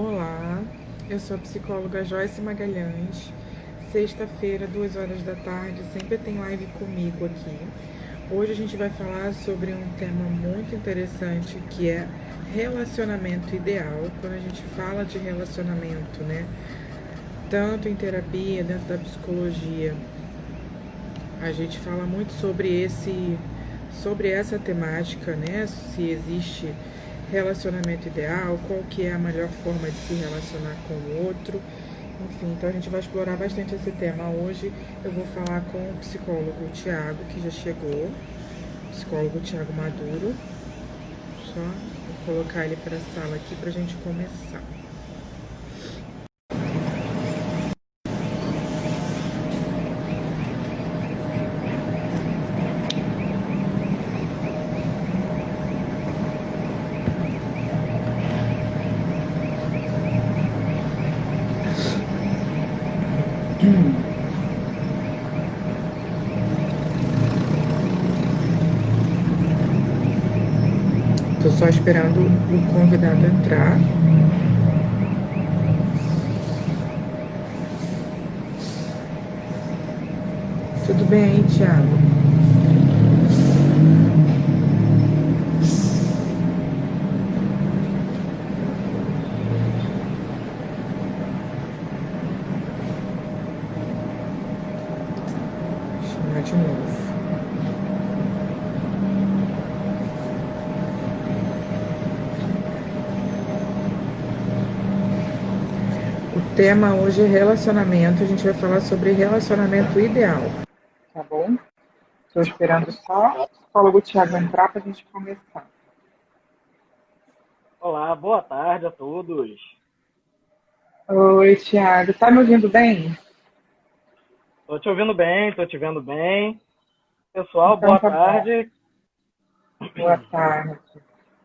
Olá, eu sou a psicóloga Joyce Magalhães. Sexta-feira, 2 horas da tarde, sempre tem live comigo aqui. Hoje a gente vai falar sobre um tema muito interessante que é relacionamento ideal. Quando a gente fala de relacionamento, né? Tanto em terapia, dentro da psicologia, a gente fala muito sobre essa temática, né? Se existe relacionamento ideal, qual que é a melhor forma de se relacionar com o outro. Enfim, então a gente vai explorar bastante esse tema hoje. Eu vou falar com o psicólogo Tiago, que já chegou, psicólogo Tiago Maduro. Só vou colocar ele para a sala aqui para a gente começar. Tô só esperando o convidado entrar. Tudo bem aí, Tiago? Vou chamar de novo. O tema hoje é relacionamento. A gente vai falar sobre relacionamento ideal. Tá bom? Estou esperando só o psicólogo Tiago entrar para a gente começar. Olá, boa tarde a todos. Oi, Tiago. Tá me ouvindo bem? Estou te ouvindo bem, estou te vendo bem. Pessoal, Então boa tá bom. tarde. Boa tarde.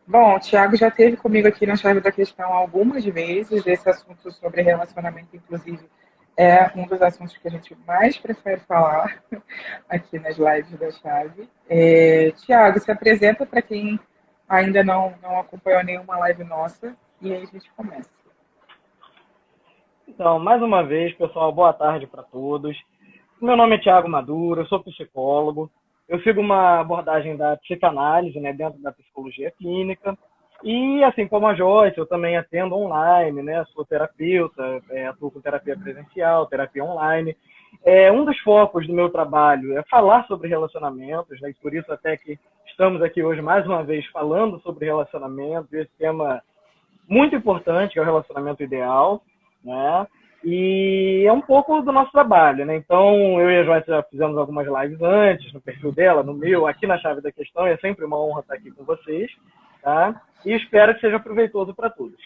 Bom, o Tiago já esteve comigo aqui na Chave da Questão algumas vezes. Esse assunto sobre relacionamento, inclusive, é um dos assuntos que a gente mais prefere falar aqui nas lives da Chave. Tiago, se apresenta para quem ainda não acompanhou nenhuma live nossa e aí a gente começa. Então, mais uma vez, pessoal, boa tarde para todos. Meu nome é Tiago Maduro, eu sou psicólogo. Eu sigo uma abordagem da psicanálise, né, dentro da psicologia clínica. E, assim como a Joyce, eu também atendo online, né, sou terapeuta, atuo com terapia presencial, terapia online. Um dos focos do meu trabalho é falar sobre relacionamentos, né, e por isso até que estamos aqui hoje mais uma vez falando sobre relacionamentos, esse tema muito importante, que é o relacionamento ideal, né? E é um pouco do nosso trabalho, né? Então, eu e a Joyce já fizemos algumas lives antes, no perfil dela, no meu, aqui na Chave da Questão, e é sempre uma honra estar aqui com vocês, tá? E espero que seja proveitoso para todos.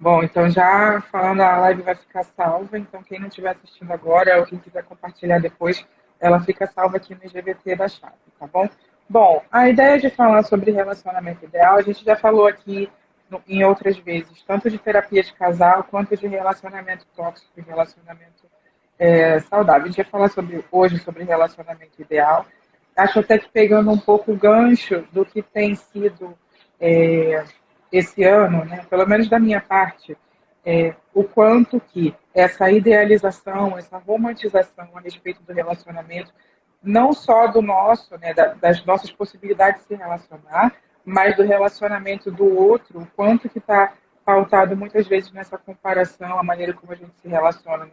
Bom, então já falando, a live vai ficar salva, então quem não estiver assistindo agora ou quem quiser compartilhar depois, ela fica salva aqui no IGVT da Chave, tá bom? Bom, a ideia de falar sobre relacionamento ideal, a gente já falou aqui em outras vezes, tanto de terapia de casal quanto de relacionamento tóxico e relacionamento saudável. A gente vai falar hoje sobre relacionamento ideal. Acho até que pegando um pouco o gancho do que tem sido é, esse ano, né, pelo menos da minha parte, o quanto que essa idealização, essa romantização a respeito do relacionamento, não só do nosso, né, das nossas possibilidades de se relacionar, mas do relacionamento do outro, o quanto que está pautado muitas vezes nessa comparação, a maneira como a gente se relaciona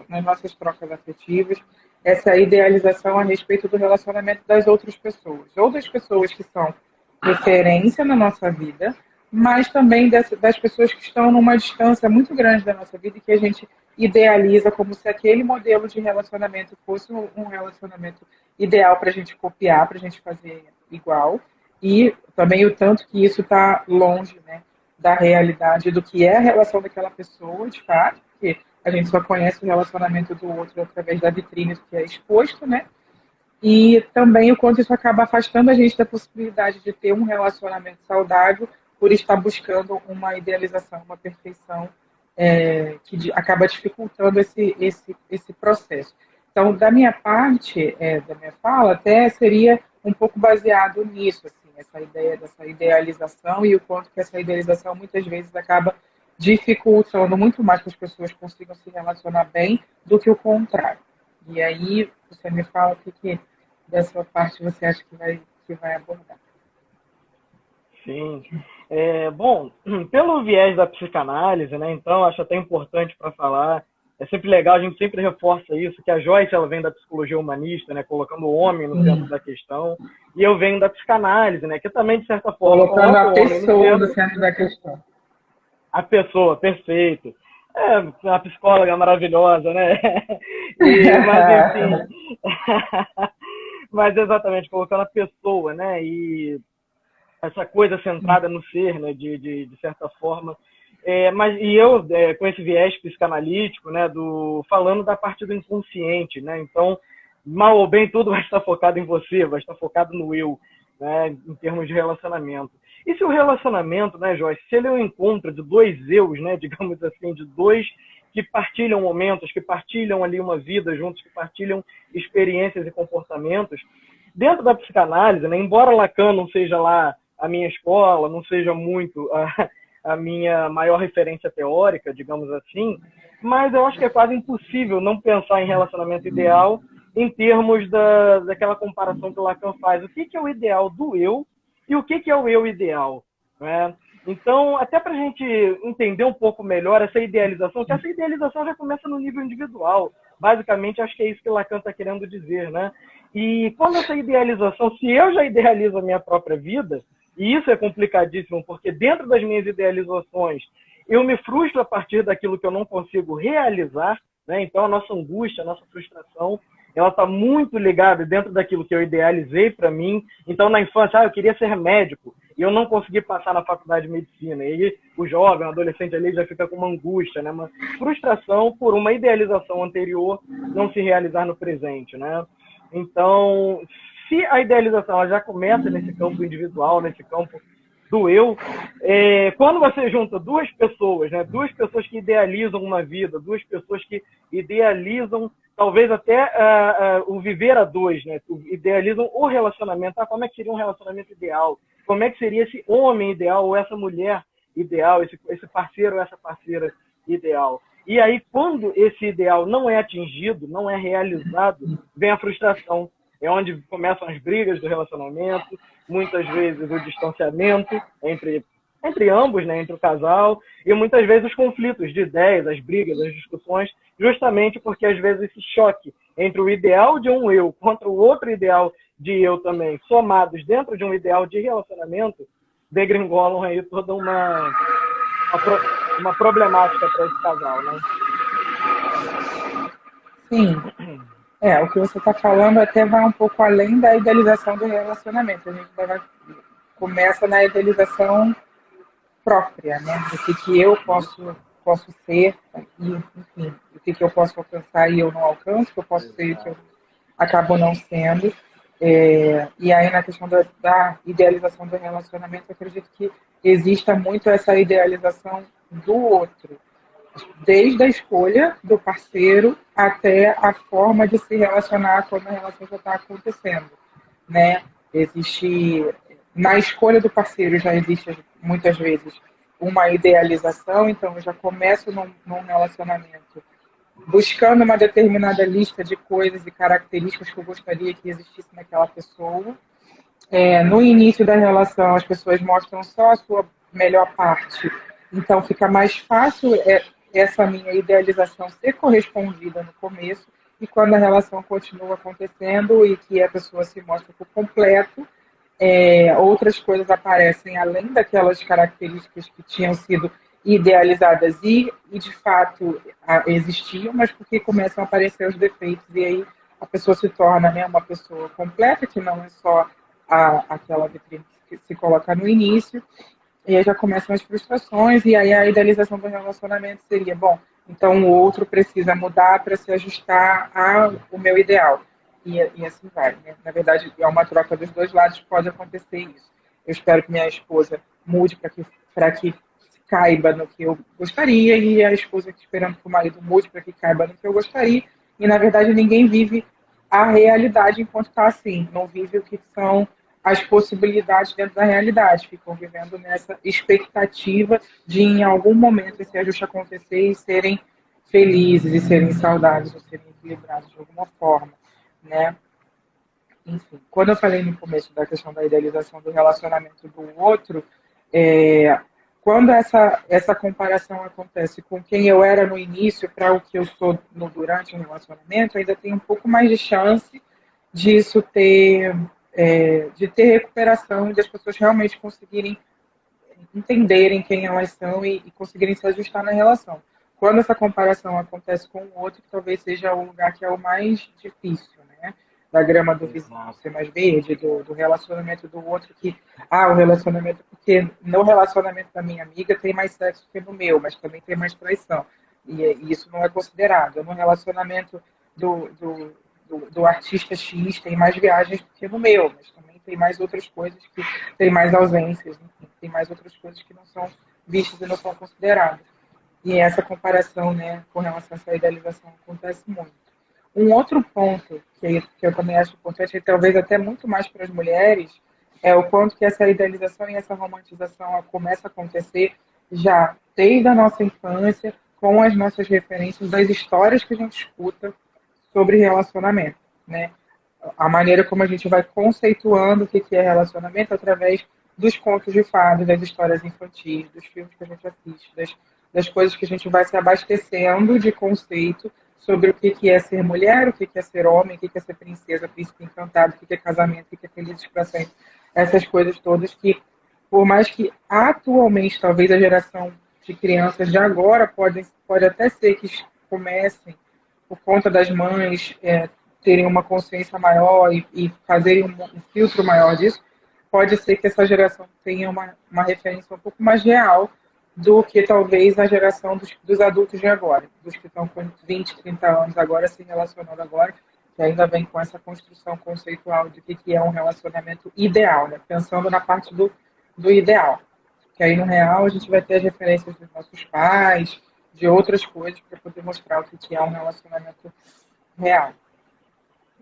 nas nossas trocas afetivas, essa idealização a respeito do relacionamento das outras pessoas, ou das pessoas que são referência na nossa vida, mas também das pessoas que estão numa distância muito grande da nossa vida e que a gente idealiza como se aquele modelo de relacionamento fosse um relacionamento ideal para a gente copiar, para a gente fazer igual, e também o tanto que isso está longe, né, da realidade do que é a relação daquela pessoa, de fato, porque a gente só conhece o relacionamento do outro através da vitrine do que é exposto, né? E também o quanto isso acaba afastando a gente da possibilidade de ter um relacionamento saudável por estar buscando uma idealização, uma perfeição que acaba dificultando esse processo. Então, da minha parte, da minha fala, até seria um pouco baseado nisso, assim, essa ideia dessa idealização e o quanto que essa idealização muitas vezes acaba dificultando muito mais que as pessoas consigam se relacionar bem do que o contrário. E aí, você me fala o que dessa parte você acha que vai abordar. Sim. Bom, pelo viés da psicanálise, né, então acho até importante para falar, é sempre legal, a gente sempre reforça isso, que a Joyce ela vem da psicologia humanista, né, colocando o homem no centro da questão, e eu venho da psicanálise, né, que também, de certa forma, Colocando coloca a o homem no pessoa no centro, centro da questão. a pessoa, perfeito. A psicóloga maravilhosa, né? Mas, enfim, mas exatamente, colocando a pessoa, né, e essa coisa centrada no ser, né, de certa forma. E eu, com esse viés psicanalítico, né, falando da parte do inconsciente, né, então, mal ou bem, tudo vai estar focado em você, vai estar focado no eu, né, em termos de relacionamento. E se o relacionamento, né, Joyce, se ele é um encontro de dois eus, né, digamos assim, de dois que partilham momentos, que partilham ali uma vida juntos, que partilham experiências e comportamentos, dentro da psicanálise, né, embora Lacan não seja lá a minha escola, não seja muito a minha maior referência teórica, digamos assim, mas eu acho que é quase impossível não pensar em relacionamento ideal em termos daquela comparação que o Lacan faz. O que é o ideal do eu e o que é o eu ideal, né? Então, até para a gente entender um pouco melhor essa idealização, que essa idealização já começa no nível individual. Basicamente, acho que é isso que Lacan está querendo dizer, né? E quando essa idealização, se eu já idealizo a minha própria vida, e isso é complicadíssimo, porque dentro das minhas idealizações, eu me frustro a partir daquilo que eu não consigo realizar, né? Então, a nossa angústia, a nossa frustração, ela está muito ligada dentro daquilo que eu idealizei para mim. Então, na infância, eu queria ser médico, e eu não consegui passar na faculdade de medicina. E aí, o jovem, o adolescente ali já fica com uma angústia, né? Uma frustração por uma idealização anterior não se realizar no presente, né? Então, se a idealização ela já começa nesse campo individual, nesse campo do eu, quando você junta duas pessoas, né, duas pessoas que idealizam uma vida, duas pessoas que idealizam talvez até o viver a dois, né, idealizam o relacionamento, como é que seria um relacionamento ideal, como é que seria esse homem ideal ou essa mulher ideal, esse parceiro ou essa parceira ideal. E aí, quando esse ideal não é atingido, não é realizado, vem a frustração. É onde começam as brigas do relacionamento, muitas vezes o distanciamento entre ambos, né, entre o casal, e muitas vezes os conflitos de ideias, as brigas, as discussões, justamente porque às vezes esse choque entre o ideal de um eu contra o outro ideal de eu também, somados dentro de um ideal de relacionamento, degringolam aí toda uma problemática para esse casal, né? Sim. O que você está falando até vai um pouco além da idealização do relacionamento. A gente começa na idealização própria, né? Do que eu posso ser, e, enfim, o que eu posso alcançar e eu não alcanço, o que eu posso ser e o que eu acabo não sendo. E aí, na questão da idealização do relacionamento, eu acredito que exista muito essa idealização do outro, desde a escolha do parceiro até a forma de se relacionar quando a relação já está acontecendo, né? Existe, na escolha do parceiro já existe muitas vezes uma idealização, então eu já começo num relacionamento buscando uma determinada lista de coisas e características que eu gostaria que existisse naquela pessoa. No início da relação, as pessoas mostram só a sua melhor parte, então fica mais fácil essa minha idealização ser correspondida no começo, e quando a relação continua acontecendo e que a pessoa se mostra por completo, outras coisas aparecem além daquelas características que tinham sido idealizadas e de fato existiam, mas porque começam a aparecer os defeitos, e aí a pessoa se torna, né, uma pessoa completa, que não é só aquela vitrine que se coloca no início, e aí já começam as frustrações, e aí a idealização do relacionamento seria, bom, então o outro precisa mudar para se ajustar ao meu ideal. E assim vai, né? Na verdade, é uma troca dos dois lados, pode acontecer isso. Eu espero que minha esposa mude para que caiba no que eu gostaria, e a esposa esperando que o marido mude para que caiba no que eu gostaria, e na verdade ninguém vive a realidade enquanto está assim, não vive o que são as possibilidades dentro da realidade, ficam vivendo nessa expectativa de, em algum momento, esse ajuste acontecer e serem felizes, e serem saudáveis, ou serem equilibrados de alguma forma, né? Enfim, quando eu falei no começo da questão da idealização do relacionamento do outro, é, quando essa comparação acontece com quem eu era no início para o que eu sou no, durante o relacionamento, ainda tem um pouco mais de chance disso ter, de ter recuperação, de as pessoas realmente conseguirem entenderem quem elas são e conseguirem se ajustar na relação. Quando essa comparação acontece com o outro, talvez seja o lugar que é o mais difícil, né? Da grama do vizinho ser mais verde, do relacionamento do outro que, o relacionamento, porque no relacionamento da minha amiga tem mais sexo que no meu, mas também tem mais traição. E isso não é considerado. No relacionamento do artista X tem mais viagens do que no meu, mas também tem mais outras coisas que tem mais ausências, enfim, tem mais outras coisas que não são vistas e não são consideradas. E essa comparação, né, com relação a essa idealização acontece muito. Um outro ponto que eu também acho importante, e talvez até muito mais para as mulheres, é o quanto que essa idealização e essa romantização começa a acontecer já desde a nossa infância, com as nossas referências das histórias que a gente escuta sobre relacionamento, né? A maneira como a gente vai conceituando o que é relacionamento através dos contos de fadas, das histórias infantis, dos filmes que a gente assiste, das coisas que a gente vai se abastecendo de conceito sobre o que é ser mulher, o que é ser homem, o que é ser princesa, príncipe encantado, o que é casamento, o que é felizes para sempre. Essas coisas todas que, por mais que atualmente talvez a geração de crianças de agora pode até ser que comecem por conta das mães terem uma consciência maior e fazerem um filtro maior disso, pode ser que essa geração tenha uma referência um pouco mais real do que talvez a geração dos adultos de agora, dos que estão com 20, 30 anos agora, se relacionando agora, que ainda vem com essa construção conceitual de que é um relacionamento ideal, né? Pensando na parte do ideal. Que aí no real a gente vai ter as referências dos nossos pais, de outras coisas, para poder mostrar o que é um relacionamento real.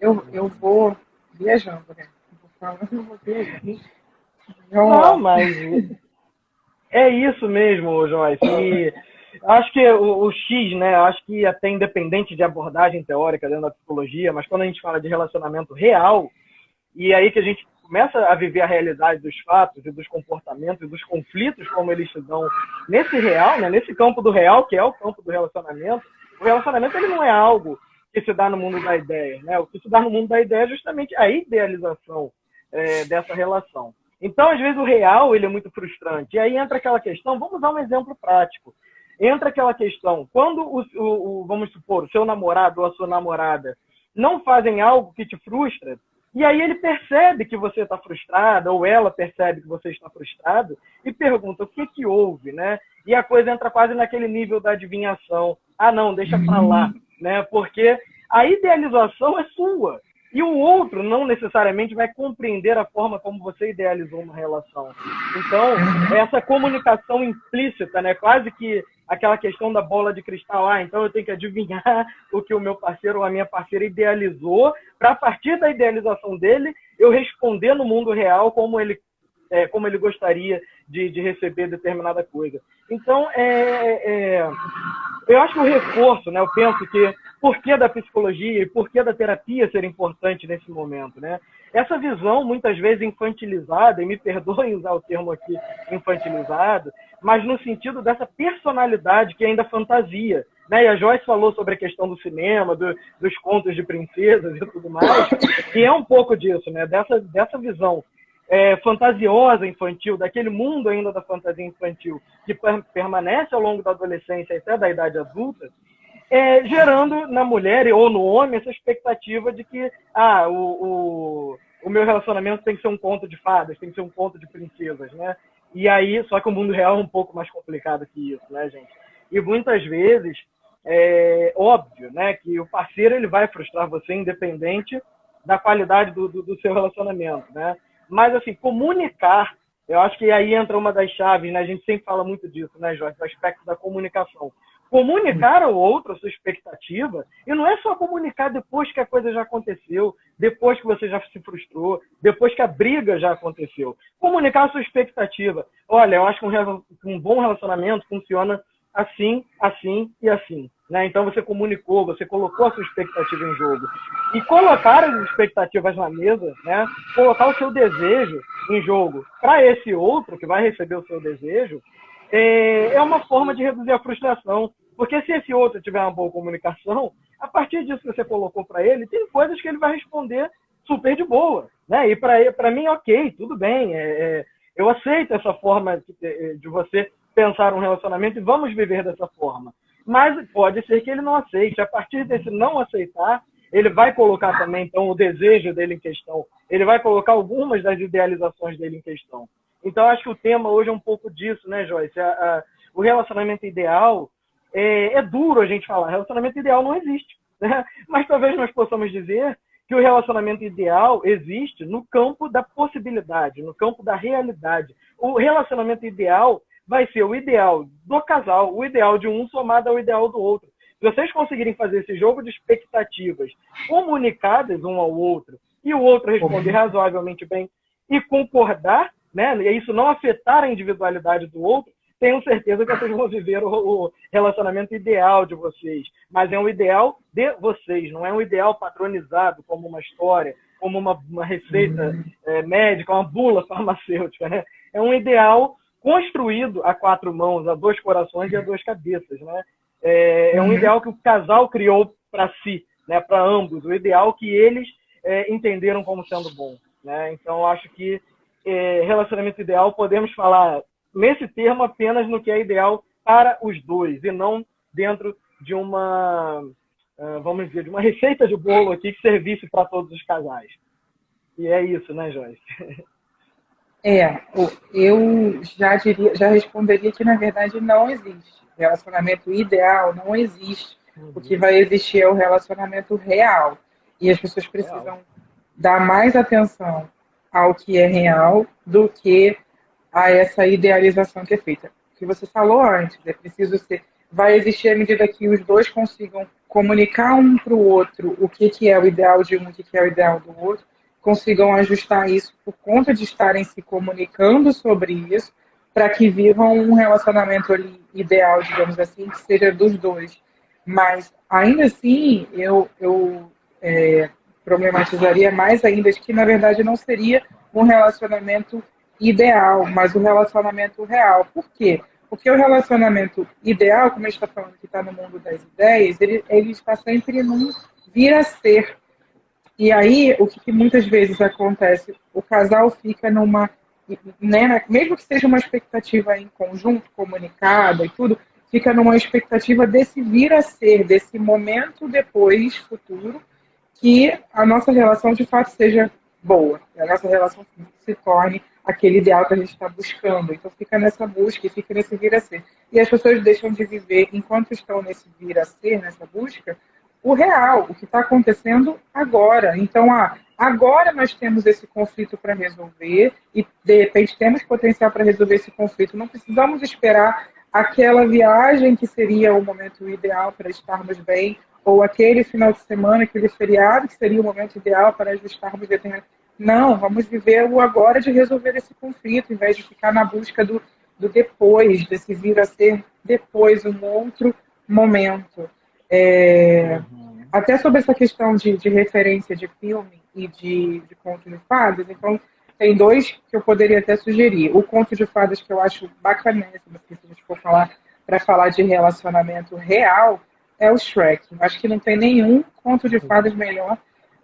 Eu vou viajando, né? Vou falando, eu vou viajando. Vamos Não, lá. mas é isso mesmo, Joyce. E acho que o X, né? Acho que até independente de abordagem teórica dentro da psicologia, mas quando a gente fala de relacionamento real, e aí que a gente começa a viver a realidade dos fatos e dos comportamentos e dos conflitos como eles se dão nesse real, né? Nesse campo do real, que é o campo do relacionamento. O relacionamento ele não é algo que se dá no mundo da ideia, né? O que se dá no mundo da ideia é justamente a idealização dessa relação. Então, às vezes, o real ele é muito frustrante. E aí entra aquela questão, vamos dar um exemplo prático. Entra aquela questão, quando, vamos supor, o seu namorado ou a sua namorada não fazem algo que te frustra, e aí ele percebe que você está frustrada, ou ela percebe que você está frustrado, e pergunta o que houve, né? E a coisa entra quase naquele nível da adivinhação. Ah, não, deixa pra lá, né? Porque a idealização é sua. E o outro não necessariamente vai compreender a forma como você idealizou uma relação. Então, essa comunicação implícita, né? Quase que aquela questão da bola de cristal. Então eu tenho que adivinhar o que o meu parceiro ou a minha parceira idealizou, para a partir da idealização dele, eu responder no mundo real como ele gostaria de receber determinada coisa. Então, eu acho que o reforço, né? Eu penso que por que da psicologia e por que da terapia ser importante nesse momento, né? Essa visão, muitas vezes infantilizada, e me perdoem usar o termo aqui infantilizado, mas no sentido dessa personalidade que ainda fantasia, né? E a Joyce falou sobre a questão do cinema, dos contos de princesas e tudo mais, e é um pouco disso, né? Dessa visão fantasiosa infantil, daquele mundo ainda da fantasia infantil, que permanece ao longo da adolescência e até da idade adulta, gerando na mulher ou no homem essa expectativa de que o meu relacionamento tem que ser um conto de fadas, tem que ser um conto de princesas, né? E aí, só que o mundo real é um pouco mais complicado que isso, né, gente? E muitas vezes, é óbvio, né, que o parceiro ele vai frustrar você independente da qualidade do seu relacionamento, né? Mas, assim, comunicar, eu acho que aí entra uma das chaves, né? A gente sempre fala muito disso, né, Jorge? O aspecto da comunicação. Comunicar ao outro a sua expectativa, e não é só comunicar depois que a coisa já aconteceu, depois que você já se frustrou, depois que a briga já aconteceu. Comunicar a sua expectativa. Olha, eu acho que um bom relacionamento funciona assim, assim e assim. Né? Então você comunicou, você colocou a sua expectativa em jogo. E colocar as expectativas na mesa, né? Colocar o seu desejo em jogo para esse outro que vai receber o seu desejo, é uma forma de reduzir a frustração. Porque se esse outro tiver uma boa comunicação, a partir disso que você colocou para ele, tem coisas que ele vai responder super de boa. Né? E para mim, ok, tudo bem. Eu aceito essa forma de você pensar um relacionamento e vamos viver dessa forma. Mas pode ser que ele não aceite. A partir desse não aceitar, ele vai colocar também então, o desejo dele em questão. Ele vai colocar algumas das idealizações dele em questão. Então, acho que o tema hoje é um pouco disso, né, Joyce? O relacionamento ideal é duro a gente falar. Relacionamento ideal não existe. Né? Mas talvez nós possamos dizer que o relacionamento ideal existe no campo da possibilidade, no campo da realidade. O relacionamento ideal vai ser o ideal do casal, o ideal de um somado ao ideal do outro. Se vocês conseguirem fazer esse jogo de expectativas comunicadas um ao outro, e o outro responder razoavelmente bem e concordar, né, e isso não afetar a individualidade do outro, tenho certeza que vocês vão viver o relacionamento ideal de vocês. Mas é um ideal de vocês, não é um ideal padronizado como uma história, como uma receita médica, uma bula farmacêutica. Né? É um ideal construído a quatro mãos, a dois corações e a duas cabeças. Né? É um ideal que o casal criou para si, né? Para ambos, o ideal que eles entenderam como sendo bom. Né? Então, acho que relacionamento ideal, podemos falar nesse termo apenas no que é ideal para os dois, e não dentro de uma, vamos dizer, de uma receita de bolo aqui que servisse para todos os casais. E é isso, né, Joyce? Eu já responderia que na verdade não existe. Relacionamento ideal não existe. O que vai existir é o relacionamento real. E as pessoas precisam dar mais atenção ao que é real do que a essa idealização que é feita. O que você falou antes, é preciso ser. Vai existir à medida que os dois consigam comunicar um para o outro o que é o ideal de um, o que é o ideal do outro, consigam ajustar isso por conta de estarem se comunicando sobre isso, para que vivam um relacionamento ali ideal, digamos assim, que seja dos dois. Mas, ainda assim, eu problematizaria mais ainda de que, na verdade, não seria um relacionamento ideal, mas um relacionamento real. Por quê? Porque o relacionamento ideal, como a gente está falando que está no mundo das ideias, ele está sempre num vir a ser. E aí, o que muitas vezes acontece? O casal fica numa, né, mesmo que seja uma expectativa em conjunto, comunicada e tudo, fica numa expectativa desse vir a ser, desse momento depois, futuro, que a nossa relação de fato seja boa, que a nossa relação se torne aquele ideal que a gente está buscando. Então fica nessa busca e fica nesse vir a ser. E as pessoas deixam de viver, enquanto estão nesse vir a ser, nessa busca, o real, o que está acontecendo agora. Então, agora nós temos esse conflito para resolver e, de repente, temos potencial para resolver esse conflito. Não precisamos esperar aquela viagem que seria o momento ideal para estarmos bem, ou aquele final de semana, aquele feriado que seria o momento ideal para ajustarmos determinado. Não, vamos viver o agora de resolver esse conflito, em vez de ficar na busca do depois, desse vir a ser depois, um outro momento. Até sobre essa questão de referência de filme e de conto de fadas, então tem dois que eu poderia até sugerir. O conto de fadas que eu acho bacaníssimo, se a gente for falar para falar de relacionamento real, é o Shrek. Acho que não tem nenhum conto de fadas melhor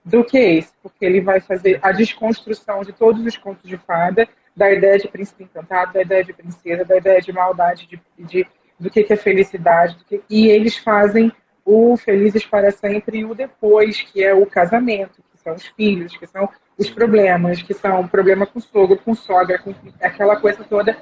do que esse, porque ele vai fazer a desconstrução de todos os contos de fada, da ideia de príncipe encantado, da ideia de princesa, da ideia de maldade, do que é felicidade, e eles fazem o felizes para sempre e o depois, que é o casamento, que são os filhos, que são os problemas, que são o problema com o sogro, com sogra, com aquela coisa toda,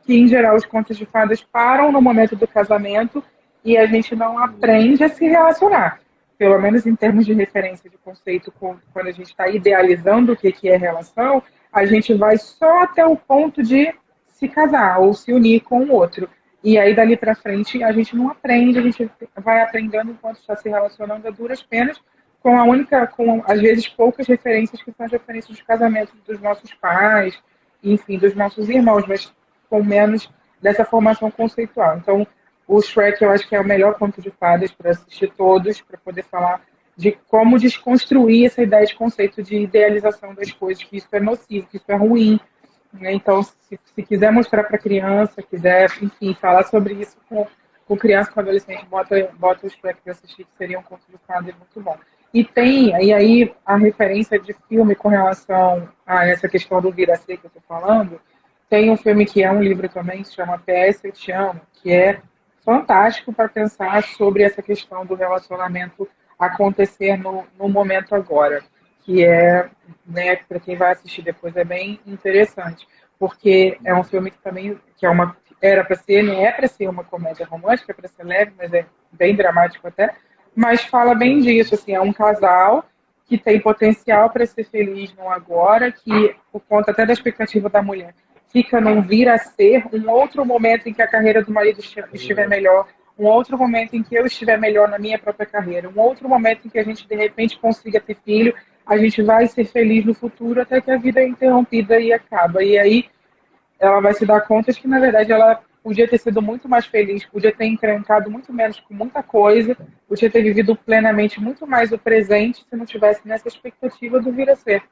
que em geral os contos de fadas param no momento do casamento e a gente não aprende a se relacionar. Pelo menos em termos de referência de conceito, quando a gente está idealizando o que é relação, a gente vai só até o ponto de se casar ou se unir com o outro. E aí, dali para frente, a gente não aprende, a gente vai aprendendo enquanto está se relacionando a duras penas, com às vezes poucas referências que são as referências dos casamentos dos nossos pais, enfim, dos nossos irmãos, mas com menos dessa formação conceitual. Então, o Shrek eu acho que é o melhor conto de fadas para assistir todos, para poder falar de como desconstruir essa ideia de conceito de idealização das coisas, que isso é nocivo, que isso é ruim, né? Então, se quiser mostrar para criança, quiser, enfim, falar sobre isso com criança, com adolescente, bota os Shrek para assistir, que seria um conto de fadas muito bom. E aí a referência de filme com relação a essa questão do vir a ser que eu estou falando, tem um filme que é um livro também, que se chama PS Eu Te Amo, que é fantástico para pensar sobre essa questão do relacionamento acontecer no momento agora, que é, né, para quem vai assistir depois é bem interessante, porque é um filme que também que é uma era para ser, não é para ser uma comédia romântica, é para ser leve, mas é bem dramático até, mas fala bem disso, assim, é um casal que tem potencial para ser feliz no agora, que por conta até da expectativa da mulher fica num vir a ser um outro momento em que a carreira do marido estiver melhor, um outro momento em que eu estiver melhor na minha própria carreira, um outro momento em que a gente de repente consiga ter filho, a gente vai ser feliz no futuro até que a vida é interrompida e acaba. E aí ela vai se dar conta de que, na verdade, ela podia ter sido muito mais feliz, podia ter encrencado muito menos com muita coisa, podia ter vivido plenamente muito mais o presente se não tivesse nessa expectativa do vir a ser.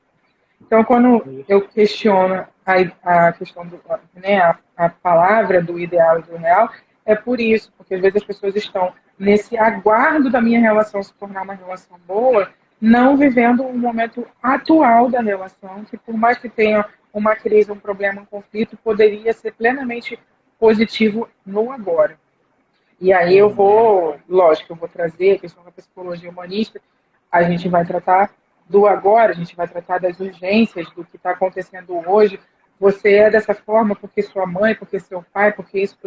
Então, quando eu questiono a questão do, né, a palavra do ideal e do real, é por isso, porque às vezes as pessoas estão nesse aguardo da minha relação se tornar uma relação boa, não vivendo o momento atual da relação, que por mais que tenha uma crise, um problema, um conflito, poderia ser plenamente positivo no agora. E aí eu vou, lógico, eu vou trazer a questão da psicologia humanista, a gente vai tratar do agora, a gente vai tratar das urgências, do que está acontecendo hoje. Você é dessa forma porque sua mãe, porque seu pai, porque isso,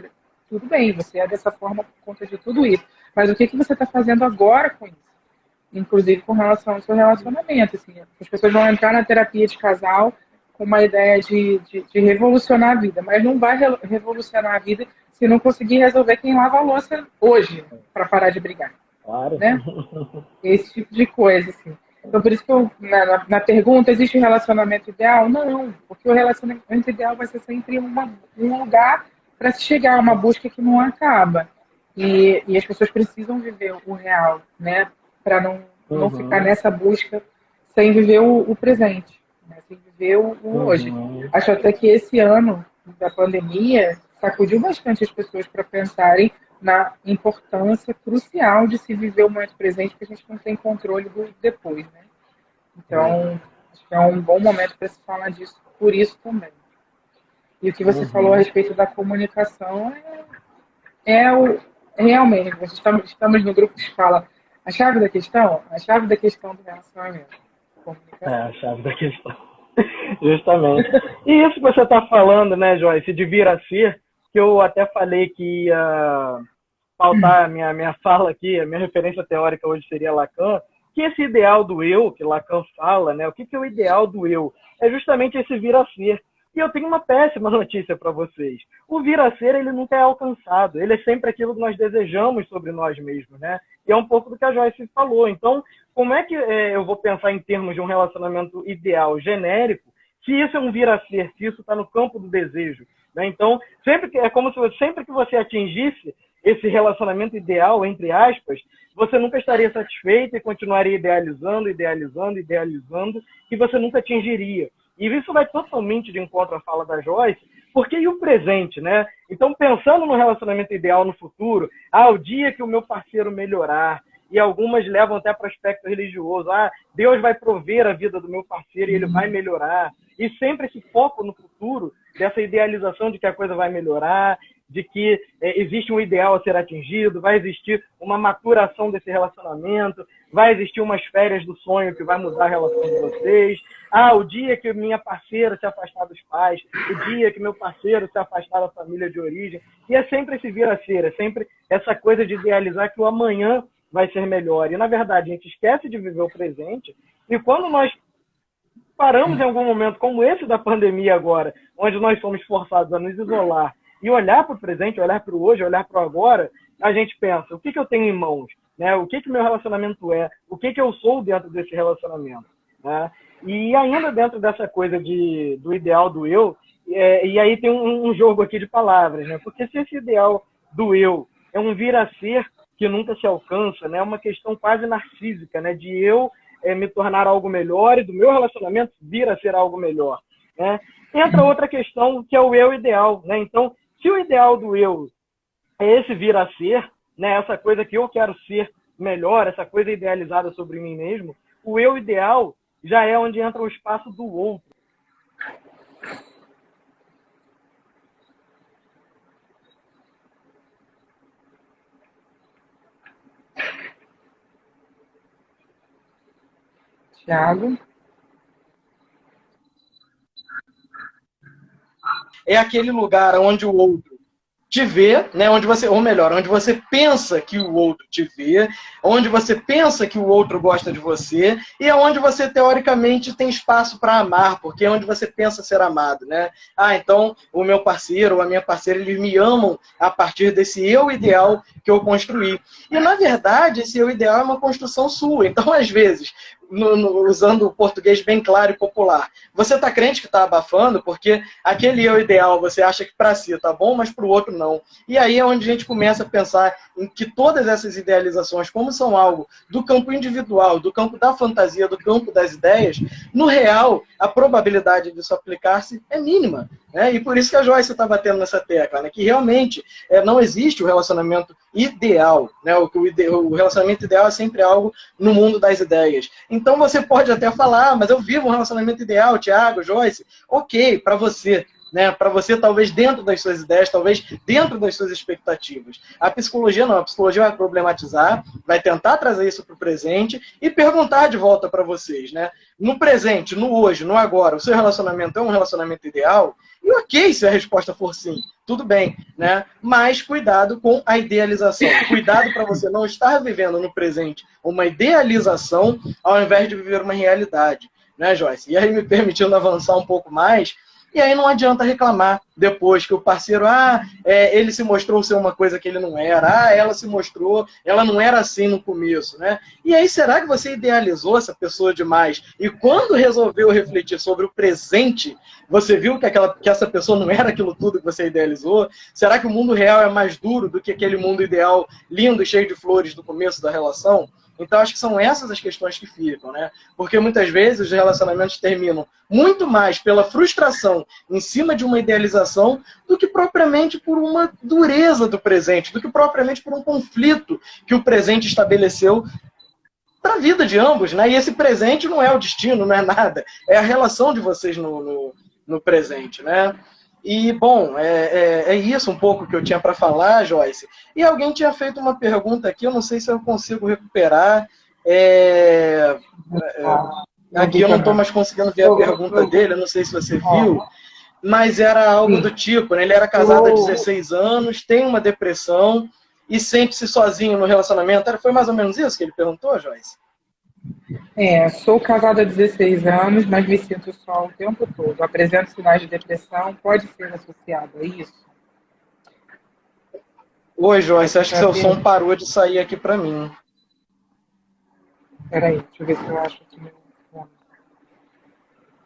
tudo bem, você é dessa forma por conta de tudo isso. Mas o que, que você está fazendo agora com isso? Inclusive com relação ao seu relacionamento. Assim, as pessoas vão entrar na terapia de casal com uma ideia de revolucionar a vida, mas não vai revolucionar a vida se não conseguir resolver quem lava a louça hoje, para parar de brigar. Claro. Né? Esse tipo de coisa, assim. Então, por isso que eu, na pergunta, existe um relacionamento ideal? Não, porque o relacionamento ideal vai ser sempre um lugar para se chegar a uma busca que não acaba. E as pessoas precisam viver o real, né? Para não ficar nessa busca sem viver o presente, né? Sem viver o hoje. Acho até que esse ano da pandemia sacudiu bastante as pessoas para pensarem na importância crucial de se viver o momento presente, porque a gente não tem controle do depois, né? Então, acho que é um bom momento para se falar disso, por isso também. E o que você falou a respeito da comunicação realmente, estamos no grupo que fala a chave da questão do relacionamento. É a chave da questão. Justamente. E isso que você está falando, né, Joyce, de vir a ser, que eu até falei que ia pautar a minha fala aqui, a minha referência teórica hoje seria Lacan, que esse ideal do eu, que Lacan fala, né, o que é o ideal do eu? É justamente esse vir a ser. E eu tenho uma péssima notícia para vocês. O vir a ser, ele nunca é alcançado. Ele é sempre aquilo que nós desejamos sobre nós mesmos, né? E é um pouco do que a Joyce falou. Então, como é que eu vou pensar em termos de um relacionamento ideal genérico, se isso é um vir a ser, se isso está no campo do desejo, né? Então, é como se sempre que você atingisse esse relacionamento ideal, entre aspas, você nunca estaria satisfeito e continuaria idealizando, e você nunca atingiria. E isso vai totalmente de encontro à fala da Joyce, porque e o presente, né? Então, pensando no relacionamento ideal no futuro, o dia que o meu parceiro melhorar, e algumas levam até para o aspecto religioso, Deus vai prover a vida do meu parceiro e ele vai melhorar. E sempre esse foco no futuro, dessa idealização de que a coisa vai melhorar, de que existe um ideal a ser atingido, vai existir uma maturação desse relacionamento, vai existir umas férias do sonho que vai mudar a relação de vocês. O dia que minha parceira se afastar dos pais, o dia que meu parceiro se afastar da família de origem. E é sempre esse vir a ser, é sempre essa coisa de idealizar que o amanhã vai ser melhor. E, na verdade, a gente esquece de viver o presente. E quando nós paramos em algum momento, como esse da pandemia agora, onde nós somos forçados a nos isolar E olhar para o presente, olhar para o hoje, olhar para o agora, a gente pensa, o que, que eu tenho em mãos? Né? O que, que meu relacionamento é? O que, que eu sou dentro desse relacionamento? Né? E ainda dentro dessa coisa do ideal do eu, e aí tem um jogo aqui de palavras, né? Porque se esse ideal do eu é um vir a ser que nunca se alcança, né? É uma questão quase narcísica, né? De eu me tornar algo melhor e do meu relacionamento vir a ser algo melhor, né? Entra outra questão que é o eu ideal, né? Então, se o ideal do eu é esse vir a ser, né? Essa coisa que eu quero ser melhor, essa coisa idealizada sobre mim mesmo, o eu ideal já é onde entra o espaço do outro. Tiago? É aquele lugar onde o outro te vê, né? Onde você, ou melhor, onde você pensa que o outro te vê, onde você pensa que o outro gosta de você, e é onde você, teoricamente, tem espaço para amar, porque é onde você pensa ser amado, né? Ah, então, o meu parceiro ou a minha parceira, eles me amam a partir desse eu ideal que eu construí. E, na verdade, esse eu ideal é uma construção sua. Então, às vezes, usando o português bem claro e popular, você está crente que está abafando, porque aquele eu ideal você acha que para si está bom, mas para o outro não. E aí é onde a gente começa a pensar em que todas essas idealizações, como são algo do campo individual, do campo da fantasia, do campo das ideias, no real, a probabilidade disso aplicar-se é mínima. Né? E por isso que a Joyce está batendo nessa tecla, né? Que realmente não existe o relacionamento ideal. Né? O relacionamento ideal é sempre algo no mundo das ideias. Então você pode até falar, mas eu vivo um relacionamento ideal, Tiago, Joyce. Ok, para você. Né, para você, talvez dentro das suas ideias, talvez dentro das suas expectativas. A psicologia não, a psicologia vai problematizar, vai tentar trazer isso para o presente e perguntar de volta para vocês, né? No presente, no hoje, no agora, o seu relacionamento é um relacionamento ideal? E ok, se a resposta for sim, tudo bem, né? Mas cuidado com a idealização. Cuidado para você não estar vivendo no presente uma idealização ao invés de viver uma realidade, né, Joyce? E aí, me permitindo avançar um pouco mais, e aí não adianta reclamar depois que o parceiro, ele se mostrou ser uma coisa que ele não era, ela se mostrou, ela não era assim no começo, né? E aí, será que você idealizou essa pessoa demais? E quando resolveu refletir sobre o presente, você viu que essa pessoa não era aquilo tudo que você idealizou? Será que o mundo real é mais duro do que aquele mundo ideal lindo e cheio de flores do começo da relação? Então, acho que são essas as questões que ficam, né? Porque muitas vezes os relacionamentos terminam muito mais pela frustração em cima de uma idealização do que propriamente por uma dureza do presente, do que propriamente por um conflito que o presente estabeleceu para a vida de ambos, né? E esse presente não é o destino, não é nada. É a relação de vocês no presente, né? E, bom, é isso um pouco que eu tinha para falar, Joyce. E alguém tinha feito uma pergunta aqui, eu não sei se eu consigo recuperar. Aqui eu não estou mais conseguindo ver a pergunta dele, eu não sei se você viu, mas era algo do tipo, né? Ele era casado há 16 anos, tem uma depressão e sente-se sozinho no relacionamento. Foi mais ou menos isso que ele perguntou, Joyce? Sou casada há 16 anos, mas me sinto só o tempo todo. Apresento sinais de depressão, pode ser associado a isso? Oi, Joyce, acho que seu som parou de sair aqui para mim. Peraí, deixa eu ver se eu acho aqui meu fone.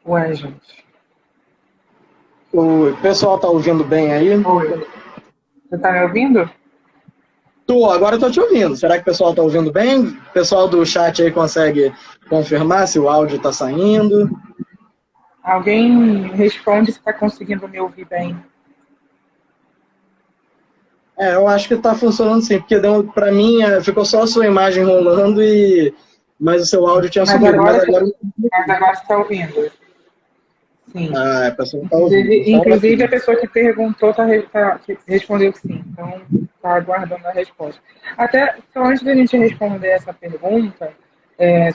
Ué, gente. O pessoal tá ouvindo bem aí? Oi. Você tá me ouvindo? Agora eu tô te ouvindo. Será que o pessoal tá ouvindo bem? O pessoal do chat aí consegue confirmar se o áudio tá saindo? Alguém responde se está conseguindo me ouvir bem. Eu acho que tá funcionando sim, porque para mim ficou só a sua imagem rolando, mas o seu áudio tinha subido. Mas agora você está ouvindo. Sim. A pessoa tá ouvindo. Inclusive a pessoa que perguntou que respondeu que sim. Então, está aguardando a resposta. Até só antes da gente responder essa pergunta,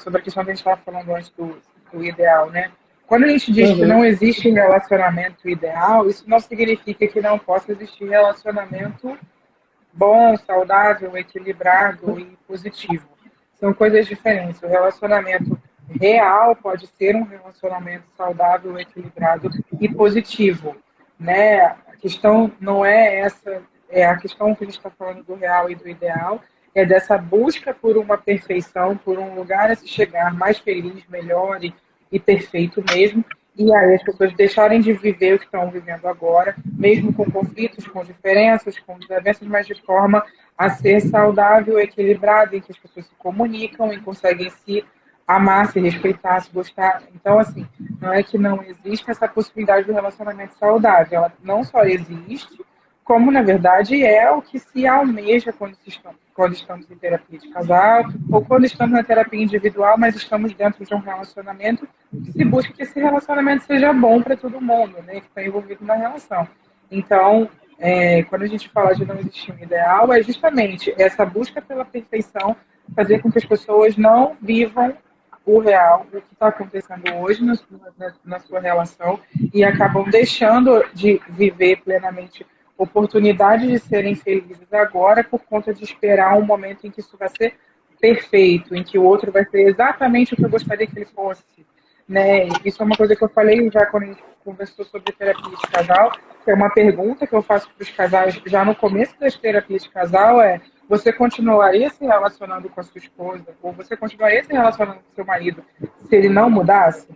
sobre a questão que a gente estava falando antes do ideal, né? Quando a gente diz que não existe relacionamento ideal, isso não significa que não possa existir relacionamento bom, saudável, equilibrado e positivo. São coisas diferentes. O relacionamento real pode ser um relacionamento saudável, equilibrado e positivo, né? A questão não é essa, é a questão que a gente está falando do real e do ideal, é dessa busca por uma perfeição, por um lugar a se chegar mais feliz, melhor e perfeito mesmo, e aí as pessoas deixarem de viver o que estão vivendo agora, mesmo com conflitos, com diferenças, com desavenças, mas de forma a ser saudável, equilibrada, em que as pessoas se comunicam e conseguem se amar, se respeitar, se gostar. Então, assim, não é que não existe essa possibilidade do relacionamento saudável, ela não só existe, como, na verdade, é o que se almeja quando estamos em terapia de casal, ou quando estamos na terapia individual, mas estamos dentro de um relacionamento, que se busca que esse relacionamento seja bom para todo mundo, né, que está envolvido na relação. Então, quando a gente fala de não existir um ideal, é justamente essa busca pela perfeição, fazer com que as pessoas não vivam o real, o que está acontecendo hoje na sua relação, e acabam deixando de viver plenamente oportunidade de serem felizes agora por conta de esperar um momento em que isso vai ser perfeito, em que o outro vai ser exatamente o que eu gostaria que ele fosse. Né? Isso é uma coisa que eu falei já quando a gente conversou sobre terapia de casal, que é uma pergunta que eu faço para os casais já no começo das terapias de casal, você continuaria se relacionando com a sua esposa, ou você continuaria se relacionando com o seu marido se ele não mudasse?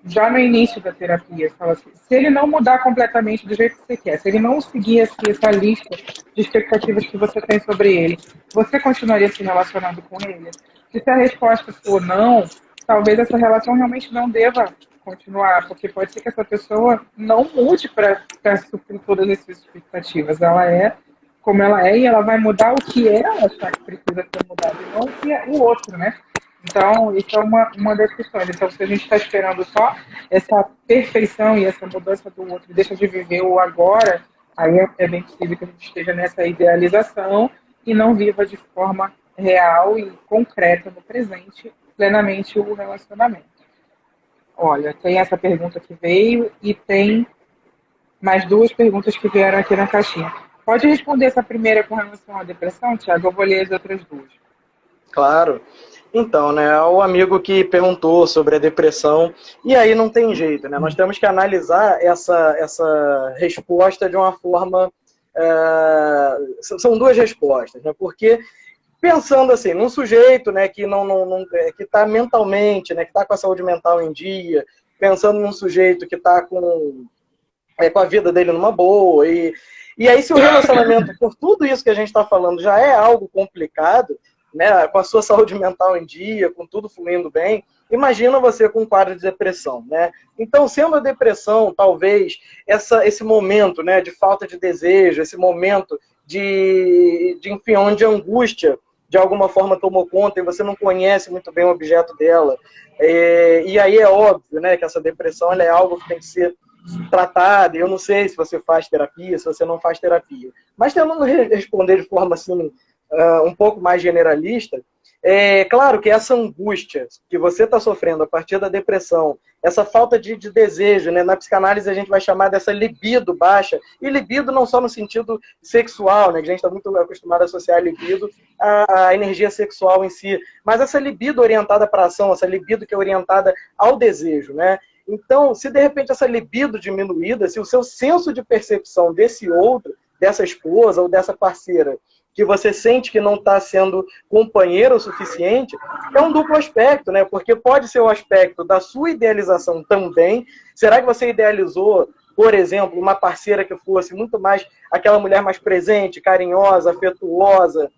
Já no início da terapia, fala assim, se ele não mudar completamente do jeito que você quer, se ele não seguir assim, essa lista de expectativas que você tem sobre ele, você continuaria se relacionando com ele? E se a resposta for não, talvez essa relação realmente não deva continuar, porque pode ser que essa pessoa não mude para suprir todas essas expectativas. Ela é como ela é e ela vai mudar o que ela achar que precisa ser mudado, e não o que é o outro, né? Então, isso é uma das questões. Então, se a gente está esperando só essa perfeição e essa mudança do outro, deixa de viver o agora, aí é bem possível que a gente esteja nessa idealização e não viva de forma real e concreta no presente, plenamente o relacionamento. Olha, tem essa pergunta que veio e tem mais duas perguntas que vieram aqui na caixinha. Pode responder essa primeira com relação à depressão, Tiago? Eu vou ler as outras duas. Claro. Então, né, o amigo que perguntou sobre a depressão, e aí não tem jeito, né? Nós temos que analisar essa resposta de uma forma... são duas respostas, né? Porque pensando assim, num sujeito, né, que que está mentalmente, né, que está com a saúde mental em dia, pensando num sujeito que está com a vida dele numa boa, e aí se o relacionamento, por tudo isso que a gente está falando, já é algo complicado, né, com a sua saúde mental em dia, com tudo fluindo bem, imagina você com um quadro de depressão, né? Então, sendo a depressão, talvez, esse momento, né, de falta de desejo, esse momento enfim, onde a angústia, de alguma forma, tomou conta e você não conhece muito bem o objeto dela. E aí é óbvio, né, que essa depressão ela é algo que tem que ser tratada. Eu não sei se você faz terapia, se você não faz terapia. Mas tentando responder de forma assim, um pouco mais generalista, é claro que essa angústia que você está sofrendo a partir da depressão, essa falta de desejo, né? Na psicanálise a gente vai chamar dessa libido baixa, e libido não só no sentido sexual, né? Que a gente está muito acostumado a associar libido à energia sexual em si, mas essa libido orientada para a ação, essa libido que é orientada ao desejo, né? Então, se de repente essa libido diminuída, se o seu senso de percepção desse outro, dessa esposa ou dessa parceira, que você sente que não está sendo companheiro o suficiente, é um duplo aspecto, né? Porque pode ser o aspecto da sua idealização também. Será que você idealizou, por exemplo, uma parceira que fosse muito mais aquela mulher mais presente, carinhosa, afetuosa,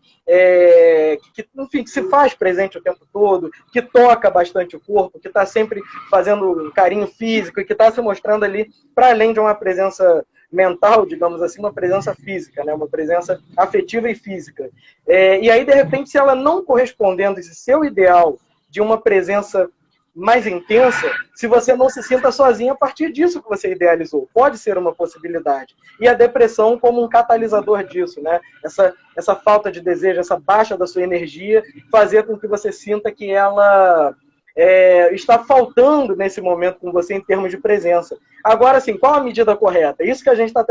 enfim, que se faz presente o tempo todo, que toca bastante o corpo, que está sempre fazendo um carinho físico e que está se mostrando ali, para além de uma presença mental, digamos assim, uma presença física, né? Uma presença afetiva e física. E aí, de repente, se ela não correspondendo a esse seu ideal de uma presença mais intensa, se você não se sinta sozinho a partir disso que você idealizou. Pode ser uma possibilidade. E a depressão como um catalisador disso, né? Essa falta de desejo, essa baixa da sua energia, fazer com que você sinta que ela está faltando nesse momento com você em termos de presença. Agora, assim, qual a medida correta? Isso que a gente está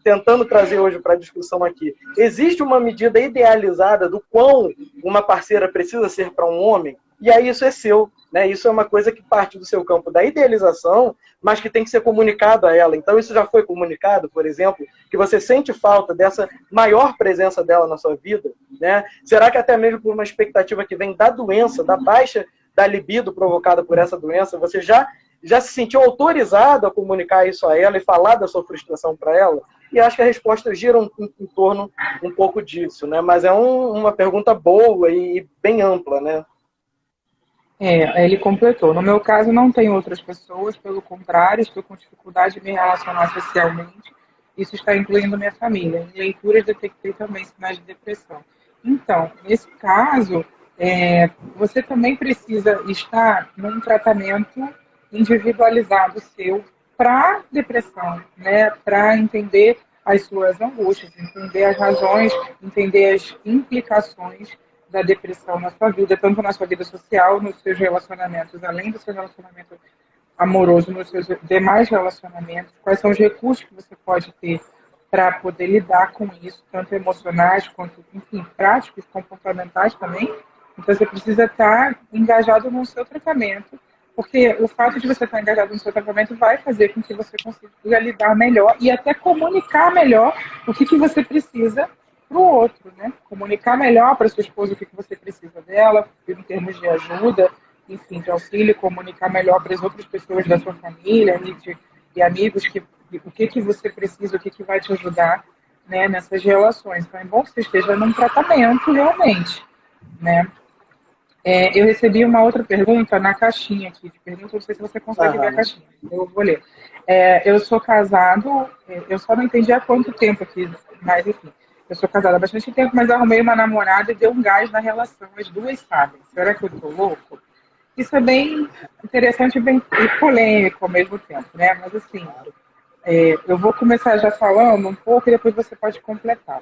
tentando trazer hoje para a discussão aqui. Existe uma medida idealizada do quão uma parceira precisa ser para um homem? e aí isso é seu, né? Isso é uma coisa que parte do seu campo da idealização, mas que tem que ser comunicado a ela. Então isso já foi comunicado, por exemplo, que você sente falta dessa maior presença dela na sua vida, né? Será que até mesmo por uma expectativa que vem da doença, da baixa da libido provocada por essa doença, você já se sentiu autorizado a comunicar isso a ela e falar da sua frustração para ela? E acho que a resposta gira em torno um pouco disso, né? Mas é uma pergunta boa e bem ampla, né? Ele completou. No meu caso, não tem outras pessoas, pelo contrário, estou com dificuldade de me relacionar socialmente. Isso está incluindo minha família. Em leituras, detectei também sinais de depressão. Então, nesse caso, você também precisa estar num tratamento individualizado seu para depressão, né? Para entender as suas angústias, entender as razões, entender as implicações da depressão na sua vida, tanto na sua vida social, nos seus relacionamentos, além do seu relacionamento amoroso, nos seus demais relacionamentos, quais são os recursos que você pode ter para poder lidar com isso, tanto emocionais quanto, enfim, práticos, comportamentais também. Então, você precisa estar engajado no seu tratamento, porque o fato de você estar engajado no seu tratamento vai fazer com que você consiga lidar melhor e até comunicar melhor o que você precisa para o outro, né? Comunicar melhor para sua esposa o que você precisa dela, em termos de ajuda, enfim, de auxílio, comunicar melhor para as outras pessoas da sua família e amigos o que você precisa, o que vai te ajudar, né, nessas relações. Então é bom que você esteja num tratamento realmente, né? Eu recebi uma outra pergunta na caixinha aqui, de pergunta, não sei se você consegue ver a caixinha, eu vou ler. Eu sou casado, eu só não entendi há quanto tempo aqui, mas enfim. Eu sou casada há bastante tempo, mas arrumei uma namorada e deu um gás na relação. As duas sabem. Será que eu tô louco? Isso é bem interessante e polêmico ao mesmo tempo, né? Mas assim, eu vou começar já falando um pouco e depois você pode completar.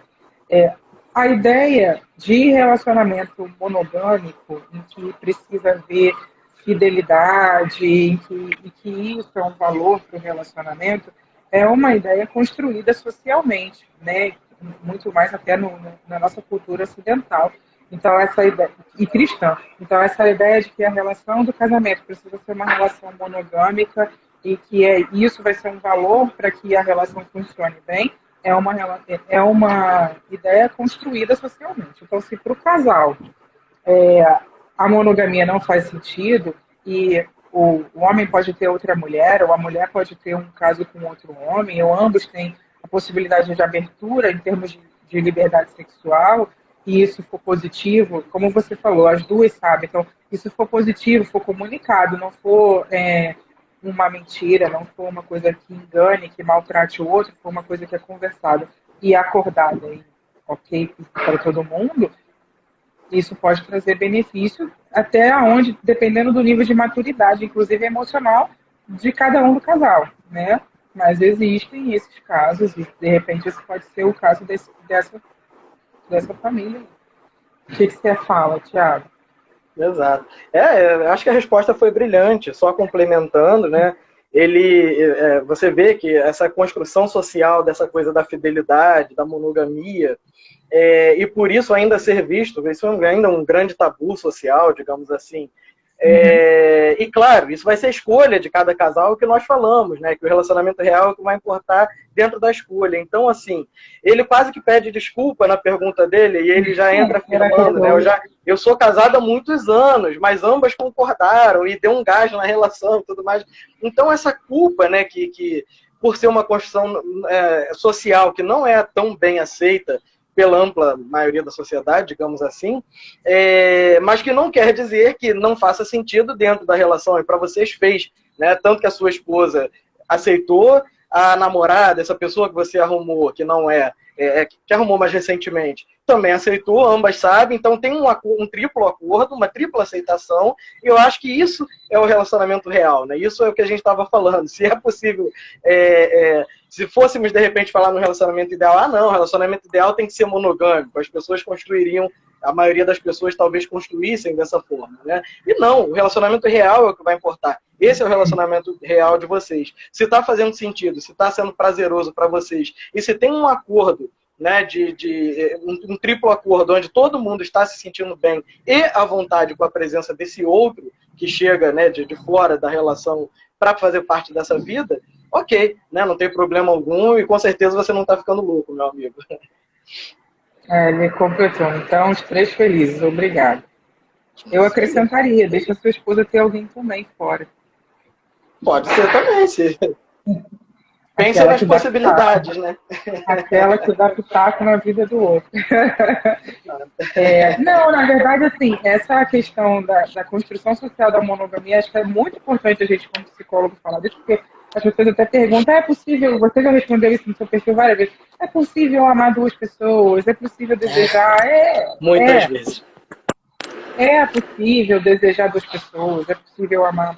A ideia de relacionamento monogâmico, em que precisa haver fidelidade, em que isso é um valor para o relacionamento, é uma ideia construída socialmente, né? Muito mais até na nossa cultura ocidental. Então, essa ideia, e cristã. Então, essa ideia de que a relação do casamento precisa ser uma relação monogâmica e que isso vai ser um valor para que a relação funcione bem, é uma ideia construída socialmente. Então, se para o casal a monogamia não faz sentido e o homem pode ter outra mulher, ou a mulher pode ter um caso com outro homem, ou ambos têm a possibilidade de abertura em termos de liberdade sexual, e isso for positivo, como você falou, as duas sabem. Então, isso for positivo, for comunicado, não for uma mentira, não for uma coisa que engane, que maltrate o outro, for uma coisa que é conversada e acordada, ok, para todo mundo, isso pode trazer benefício até onde, dependendo do nível de maturidade, inclusive emocional, de cada um do casal, né? Mas existem esses casos, e de repente esse pode ser o caso dessa família. O que você fala, Thiago? Exato. Acho que a resposta foi brilhante, só complementando, né? Você vê que essa construção social dessa coisa da fidelidade, da monogamia, e por isso ainda ser visto, isso é ainda um grande tabu social, digamos assim. E claro, isso vai ser escolha de cada casal, que nós falamos, né? Que o relacionamento real é o que vai importar dentro da escolha. Então, assim, ele quase que pede desculpa na pergunta dele e ele já entra afirmando, né? Eu sou casado há muitos anos, mas ambas concordaram e deu um gás na relação e tudo mais. Então, essa culpa, né? Que por ser uma construção social que não é tão bem aceita pela ampla maioria da sociedade, digamos assim, mas que não quer dizer que não faça sentido dentro da relação, e para vocês fez, né? Tanto que a sua esposa aceitou, a namorada, essa pessoa que você arrumou, que não que arrumou mais recentemente, também aceitou, ambas sabem, então tem um triplo acordo, uma tripla aceitação, e eu acho que isso é o relacionamento real, né? Isso é o que a gente estava falando. Se é possível, se fôssemos de repente falar no relacionamento ideal, não, o relacionamento ideal tem que ser monogâmico, as pessoas construiriam, a maioria das pessoas talvez construíssem dessa forma, né? E não, o relacionamento real é o que vai importar. Esse é o relacionamento real de vocês. Se está fazendo sentido, se está sendo prazeroso para vocês, e se tem um acordo né, um triplo acordo, onde todo mundo está se sentindo bem e à vontade com a presença desse outro que chega, né, de fora da relação para fazer parte dessa vida, ok, né, não tem problema algum e com certeza você não está ficando louco, meu amigo. Ele completou. Então, os três felizes. Obrigado. Eu acrescentaria, deixa a sua esposa ter alguém também fora. Pode ser também, sim. Pensa Aquela nas que dá possibilidades, né? Aquela que dá pitaco na vida do outro. Não, na verdade, assim, essa questão da construção social da monogamia, acho que é muito importante a gente, como psicólogo, falar disso, porque as pessoas até perguntam, é possível, você já respondeu isso no seu perfil várias vezes, é possível amar duas pessoas, é possível desejar, muitas vezes. É possível desejar duas pessoas, é possível amar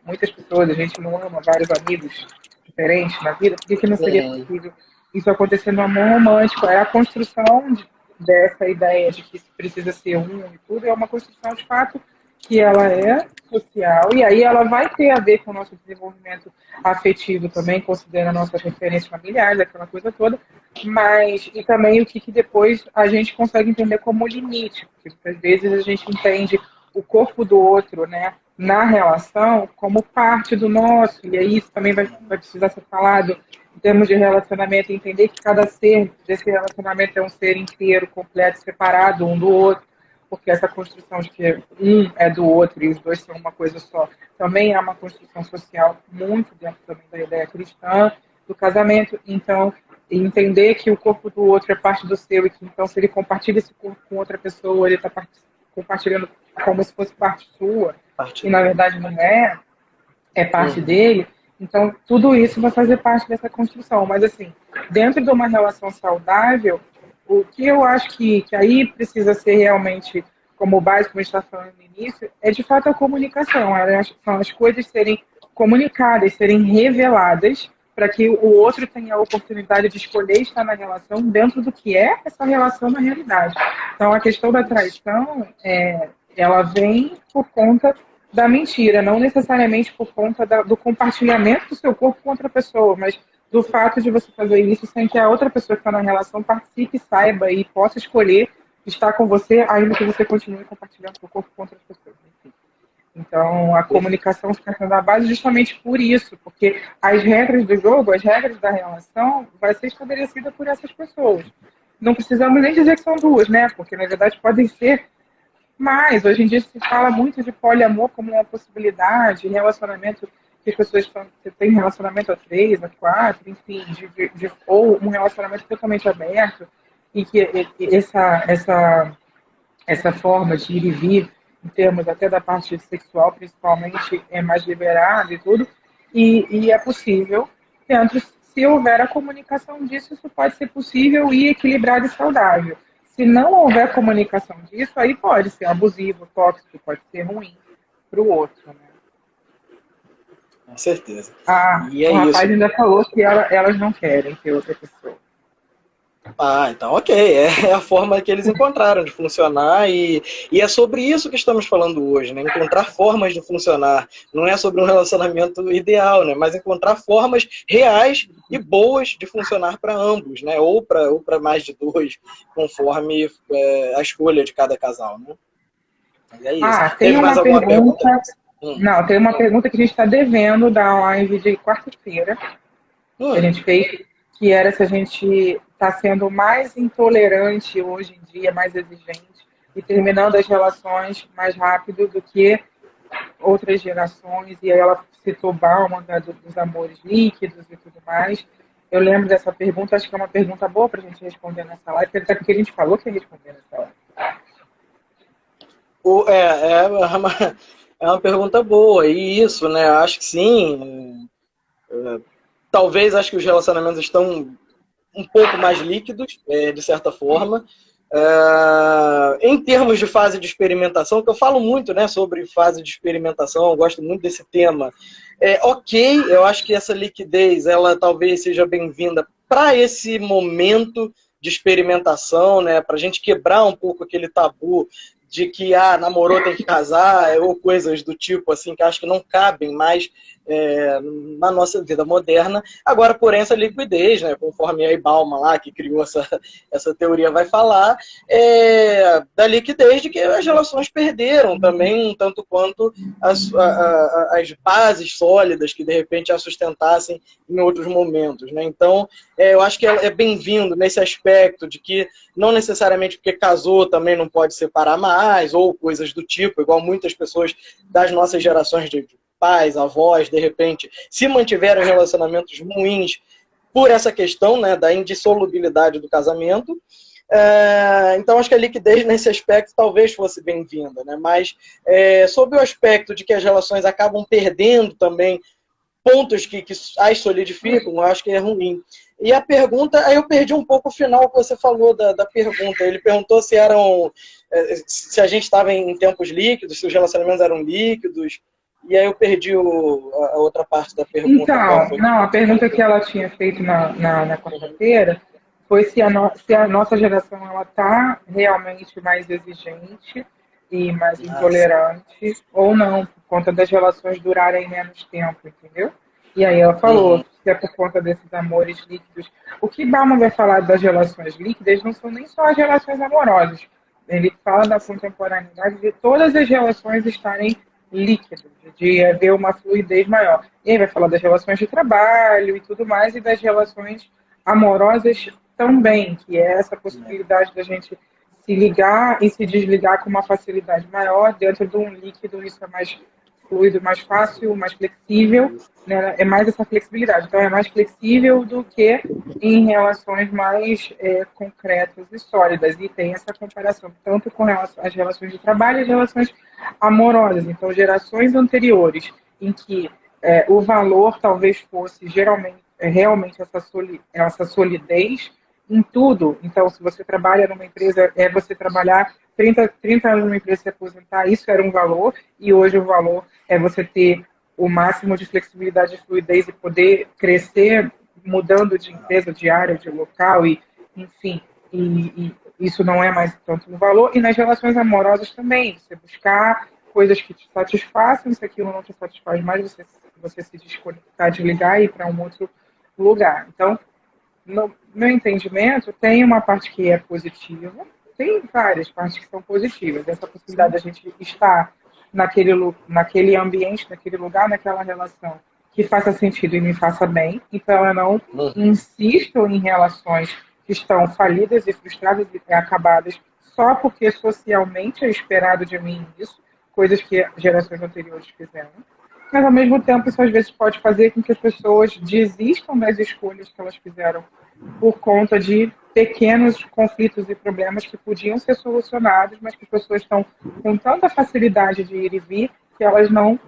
muitas pessoas, a gente não ama vários amigos diferentes na vida, por que não seria possível isso acontecer no amor romântico? É a construção dessa ideia de que precisa ser um e tudo, é uma construção de fato que ela é social, e aí ela vai ter a ver com o nosso desenvolvimento afetivo também, considerando nossas referências familiares, aquela coisa toda, mas e também o que depois a gente consegue entender como limite, porque às vezes a gente entende o corpo do outro, né, na relação como parte do nosso, e aí isso também vai precisar ser falado em termos de relacionamento, entender que cada ser desse relacionamento é um ser inteiro, completo, separado um do outro, porque essa construção de que um é do outro e os dois são uma coisa só, também é uma construção social muito dentro também da ideia cristã do casamento. Então, entender que o corpo do outro é parte do seu e que, então, se ele compartilha esse corpo com outra pessoa, ele está compartilhando como se fosse parte sua, e na verdade não é parte dele. Então, tudo isso vai fazer parte dessa construção. Mas, assim, dentro de uma relação saudável, o que eu acho que aí precisa ser realmente como base, como a gente está falando no início, é de fato a comunicação. São as coisas serem comunicadas, serem reveladas, para que o outro tenha a oportunidade de escolher estar na relação dentro do que é essa relação na realidade. Então, a questão da traição, ela vem por conta da mentira, não necessariamente por conta do compartilhamento do seu corpo com outra pessoa, mas do fato de você fazer isso sem que a outra pessoa que está na relação participe, saiba e possa escolher estar com você, ainda que você continue compartilhando seu corpo com outras pessoas. Enfim. Então, a comunicação fica sendo a base justamente por isso, porque as regras do jogo, as regras da relação, vai ser estabelecida por essas pessoas. Não precisamos nem dizer que são duas, né? Porque, na verdade, podem ser mais. Hoje em dia se fala muito de poliamor como uma possibilidade, relacionamento que as pessoas têm relacionamento a 3, a 4, enfim, ou um relacionamento totalmente aberto, e que essa forma de ir e vir, em termos até da parte sexual, principalmente, é mais liberada e tudo, e é possível, se houver a comunicação disso, isso pode ser possível e equilibrado e saudável. Se não houver comunicação disso, aí pode ser abusivo, tóxico, pode ser ruim para o outro, né? Com certeza. O rapaz ainda falou que elas não querem ter outra pessoa. Então ok, é a forma que eles encontraram de funcionar e é sobre isso que estamos falando hoje, né? Encontrar formas de funcionar, não é sobre um relacionamento ideal, né? Mas encontrar formas reais e boas de funcionar para ambos, né? Ou para mais de dois, conforme a escolha de cada casal, né? É isso. Tem uma pergunta? Não, tem uma pergunta que a gente está devendo da live de quarta-feira, que a gente fez, que era se a gente está sendo mais intolerante hoje em dia, mais exigente, e terminando as relações mais rápido do que outras gerações. E aí ela citou Bauman, dos amores líquidos e tudo mais. Eu lembro dessa pergunta, acho que é uma pergunta boa para a gente responder nessa live, até porque a gente falou que ia responder nessa live. É uma pergunta boa, e isso, né? Acho que sim. Talvez acho que os relacionamentos estão um pouco mais líquidos, de certa forma. Em termos de fase de experimentação, que eu falo muito, né, sobre fase de experimentação, eu gosto muito desse tema. Ok, eu acho que essa liquidez, ela talvez seja bem-vinda para esse momento de experimentação, né, para a gente quebrar um pouco aquele tabu de que namorou tem que casar, ou coisas do tipo assim, que acho que não cabem mais na nossa vida moderna. Agora, porém, essa liquidez, né, conforme a Bauman lá, que criou essa teoria, vai falar, da liquidez de que as relações perderam também, tanto quanto as bases sólidas que, de repente, a sustentassem em outros momentos, né? Então, eu acho que é bem-vindo nesse aspecto de que não necessariamente porque casou também não pode separar mais, ou coisas do tipo, igual muitas pessoas das nossas gerações de pais, avós, de repente, se mantiveram em relacionamentos ruins por essa questão, né, da indissolubilidade do casamento. Então, acho que a liquidez nesse aspecto talvez fosse bem-vinda, né? Mas sob o aspecto de que as relações acabam perdendo também pontos que as solidificam, eu acho que é ruim. E a pergunta, aí eu perdi um pouco o final que você falou da pergunta. Ele perguntou se a gente estava em tempos líquidos, se os relacionamentos eram líquidos. E aí eu perdi a outra parte da pergunta. Então, não, a pergunta que ela tinha feito na quarta-feira foi se a nossa geração está realmente mais exigente e mais intolerante ou não, por conta das relações durarem menos tempo, entendeu? E aí ela falou que é por conta desses amores líquidos. O que Bauman vai falar das relações líquidas não são nem só as relações amorosas. Ele fala da contemporaneidade de todas as relações estarem líquidas, de haver uma fluidez maior. E aí vai falar das relações de trabalho e tudo mais, e das relações amorosas também, que é essa possibilidade da gente se ligar e se desligar com uma facilidade maior. Dentro de um líquido isso é mais fluido, mais fácil, mais flexível, né? É mais essa flexibilidade. Então é mais flexível do que em relações mais concretas e sólidas. E tem essa comparação tanto com as relações de trabalho e as relações amorosas. Então gerações anteriores em que o valor talvez fosse realmente essa solidez em tudo. Então, se você trabalha numa empresa, você trabalhar 30 anos numa empresa e se aposentar, isso era um valor, e hoje o valor é você ter o máximo de flexibilidade e fluidez e poder crescer mudando de empresa, de área, de local, e enfim, e isso não é mais tanto um valor. E nas relações amorosas também, você buscar coisas que te satisfaçam, se aquilo não te satisfaz mais, você se desconectar, desligar e ir para um outro lugar. Então, no meu entendimento, tem uma parte que é positiva, tem várias partes que são positivas. Essa possibilidade da gente estar naquele ambiente, naquele lugar, naquela relação que faça sentido e me faça bem. Então, eu não insisto em relações que estão falidas e frustradas e acabadas só porque socialmente é esperado de mim isso, coisas que gerações anteriores fizeram. Mas, ao mesmo tempo, isso às vezes pode fazer com que as pessoas desistam das escolhas que elas fizeram por conta de pequenos conflitos e problemas que podiam ser solucionados, mas que as pessoas estão com tanta facilidade de ir e vir que elas não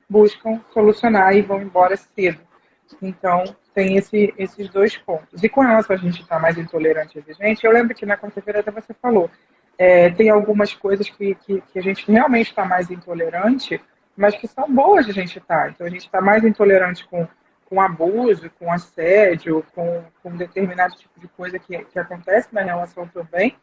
buscam solucionar e vão embora cedo. Então, tem esses dois pontos. E com relação a gente estar mais intolerante e exigente, eu lembro que na quarta-feira até você falou, tem algumas coisas que a gente realmente está mais intolerante, mas que são boas de a gente estar. Então, a gente está mais intolerante com abuso, com assédio, com determinado tipo de coisa que acontece na relação também.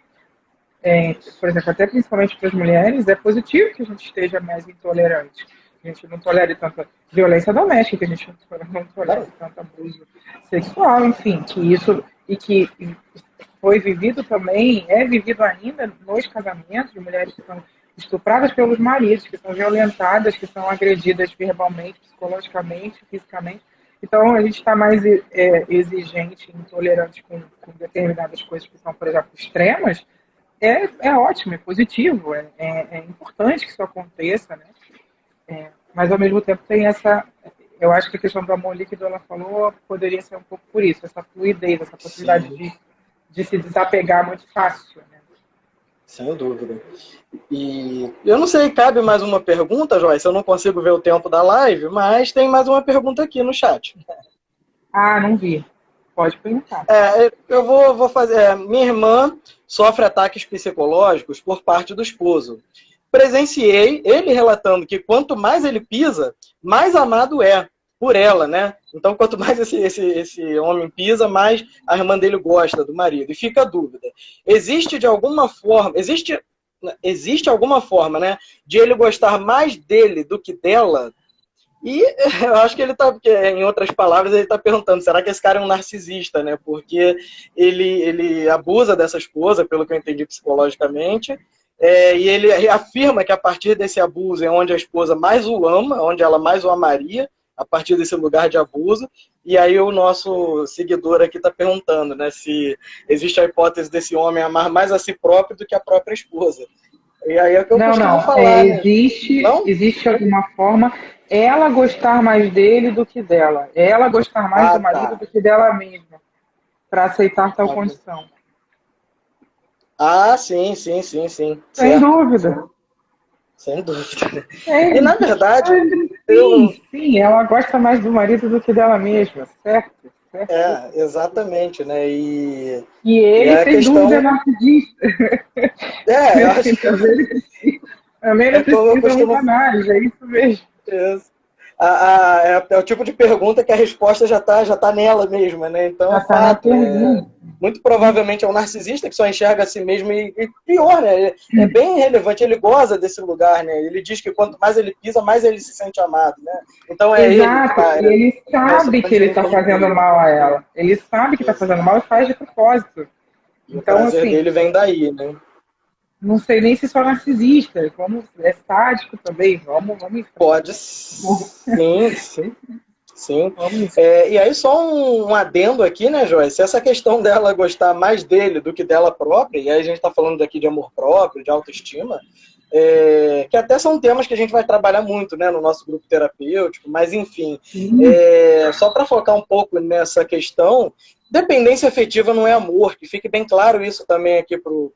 Por exemplo, até principalmente para as mulheres, é positivo que a gente esteja mais intolerante. A gente não tolere tanta violência doméstica, que a gente não tolere tanto abuso sexual, enfim, que foi vivido também, é vivido ainda nos casamentos de mulheres que são estupradas pelos maridos, que são violentadas, que são agredidas verbalmente, psicologicamente, fisicamente. Então, a gente está mais exigente, intolerante com determinadas coisas que são, por exemplo, extremas. É ótimo, é positivo, é importante que isso aconteça, né? Mas, ao mesmo tempo, tem essa... Eu acho que a questão do amor líquido, ela falou, poderia ser um pouco por isso, essa fluidez, essa possibilidade de se desapegar muito fácil, né? Sem dúvida. E eu não sei, cabe mais uma pergunta, Joyce? Eu não consigo ver o tempo da live, mas tem mais uma pergunta aqui no chat. Ah, não vi. Pode perguntar. Eu vou fazer. Minha irmã sofre ataques psicológicos por parte do esposo. Presenciei ele relatando que quanto mais ele pisa, mais amado é por ela, né? Então, quanto mais esse homem pisa, mais a irmã dele gosta do marido. E fica a dúvida. Existe alguma forma, né, de ele gostar mais dele do que dela? E eu acho que ele tá, porque, em outras palavras, ele tá perguntando, será que esse cara é um narcisista, né? Porque ele abusa dessa esposa, pelo que eu entendi psicologicamente, e ele afirma que a partir desse abuso é onde a esposa mais o ama, onde ela mais o amaria, a partir desse lugar de abuso. E aí o nosso seguidor aqui está perguntando, né, se existe a hipótese desse homem amar mais a si próprio do que a própria esposa. E aí é o que eu Não, costumo não. falar, né? Existe, Não? existe alguma forma ela gostar mais dele do que dela. Ela gostar mais do Ah, marido tá. do que dela mesma, para aceitar tal condição. Ah, sim, sim, sim, sim. Sem Certo. dúvida. Sem dúvida. É, E na verdade, eu. sim, sim, ela gosta mais do marido do que dela mesma, certo? Certo. Exatamente, né? E E ele, a sem dúvida, é questão. narcisista. Eu Assim, acho também não é como eu precisa muita costumo. análise, é isso mesmo. Isso. É o tipo de pergunta que a resposta já tá nela mesma, né? Então Já é está na fato. pergunta. Muito provavelmente é um narcisista que só enxerga a si mesmo e pior, né? É bem relevante, ele goza desse lugar, né? Ele diz que quanto mais ele pisa, mais ele se sente amado, né? Então é ele que Exato, tá, e ele é só sabe pra que ele dizer está como fazendo mal a ela. Ele sabe que está fazendo mal e faz de propósito. e o Então, prazer assim, dele vem daí, né? não sei nem se só narcisista, como é sádico também. Vamos em frente. Pode, sim, sim. Sim. Vamos. E aí, só um adendo aqui, né, Joyce? Essa questão dela gostar mais dele do que dela própria, e aí a gente está falando aqui de amor próprio, de autoestima, que até são temas que a gente vai trabalhar muito, né, no nosso grupo terapêutico, mas enfim, só para focar um pouco nessa questão, dependência afetiva não é amor, que fique bem claro isso também aqui pro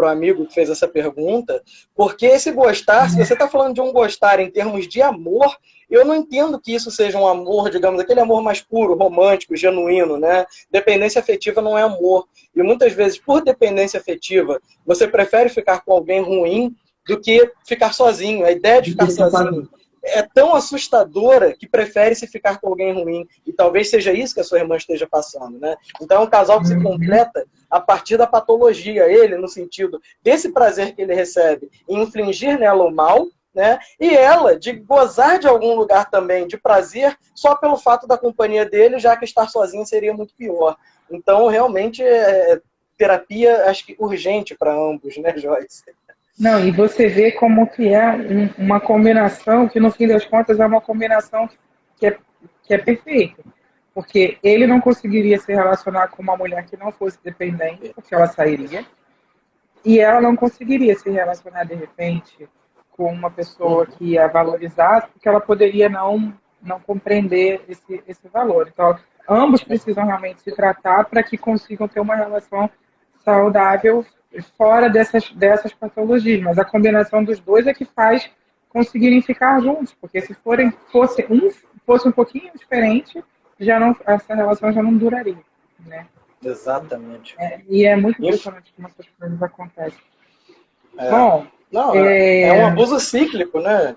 amigo que fez essa pergunta, porque esse gostar, se você está falando de um gostar em termos de amor, eu não entendo que isso seja um amor, digamos, aquele amor mais puro, romântico, genuíno, né? Dependência afetiva não é amor. E muitas vezes, por dependência afetiva, você prefere ficar com alguém ruim do que ficar sozinho. A ideia de ficar sozinho é tão assustadora que prefere-se ficar com alguém ruim. E talvez seja isso que a sua irmã esteja passando, né? Então é um casal que se completa a partir da patologia. Ele, no sentido desse prazer que ele recebe em infligir nela o mal, né? E ela, de gozar de algum lugar também, de prazer, só pelo fato da companhia dele, já que estar sozinho seria muito pior. Então, realmente, terapia, acho que urgente para ambos, né, Joyce? Não, e você vê como que é uma combinação que, no fim das contas, é uma combinação que é, que é perfeita. Porque ele não conseguiria se relacionar com uma mulher que não fosse dependente, porque ela sairia. E ela não conseguiria se relacionar, de repente, com uma pessoa que a valorizasse, porque ela poderia não compreender esse valor. Então, ambos precisam realmente se tratar para que consigam ter uma relação saudável fora dessas patologias. Mas a combinação dos dois é que faz conseguirem ficar juntos, porque se fosse um pouquinho diferente, essa relação já não duraria, né? Exatamente. E é muito impressionante como essas coisas acontecem. É. Bom, Não, é um abuso cíclico, né?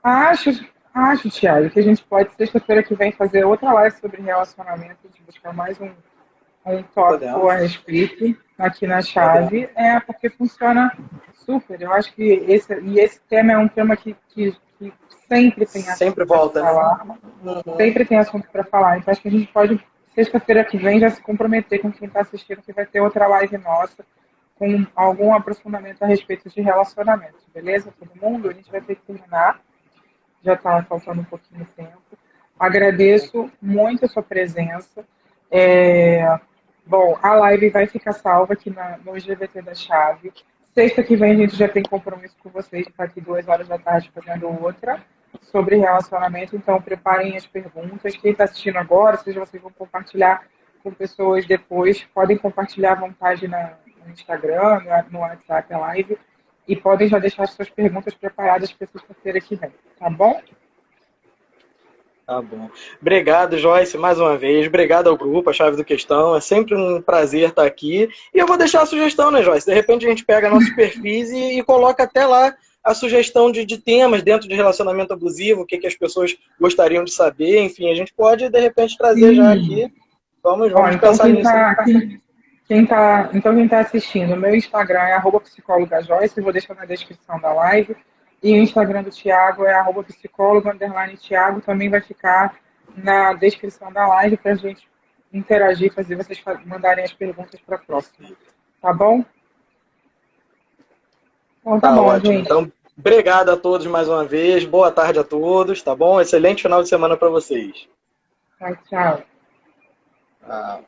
acho, Thiago, que a gente pode, sexta-feira que vem, fazer outra live sobre relacionamento, de buscar mais um tópico a Podemos. respeito aqui na chave, porque funciona super. Eu acho que esse tema é um tema que sempre tem assunto Sempre para volta, falar, né? sempre tem assunto para falar. Então acho que a gente pode, sexta-feira que vem, já se comprometer com quem está assistindo que vai ter outra live nossa com algum aprofundamento a respeito de relacionamento, beleza? Todo mundo? A gente vai ter que terminar, já está faltando um pouquinho de tempo. Agradeço muito a sua presença. Bom, a live vai ficar salva aqui no GVT da Chave. Sexta que vem a gente já tem compromisso com vocês, está aqui 2 horas da tarde fazendo outra sobre relacionamento, então preparem as perguntas. Quem está assistindo agora, seja vocês vão compartilhar com pessoas depois, podem compartilhar à vontade no Instagram, no WhatsApp, a live, e podem já deixar as suas perguntas preparadas para sexta-feira que vem, tá bom? Tá bom. Obrigado, Joyce, mais uma vez. Obrigado ao grupo, a Chave do Questão. É sempre um prazer estar aqui. E eu vou deixar a sugestão, né, Joyce? De repente a gente pega nossos perfis e coloca até lá a sugestão de temas dentro de relacionamento abusivo, o que as pessoas gostariam de saber. Enfim, a gente pode, de repente, trazer já aqui. Vamos Então pensar nisso. quem tá assistindo, meu Instagram é @psicólogajoyce, vou deixar na descrição da live. E o Instagram do Thiago é @psicólogo_Thiago. Também vai ficar na descrição da live para a gente interagir, fazer vocês mandarem as perguntas para a próxima. Tá bom? Então tá Tá bom, ótimo. gente. Então, obrigado a todos mais uma vez. Boa tarde a todos, tá bom? Excelente final de semana para vocês. Tchau. Ah.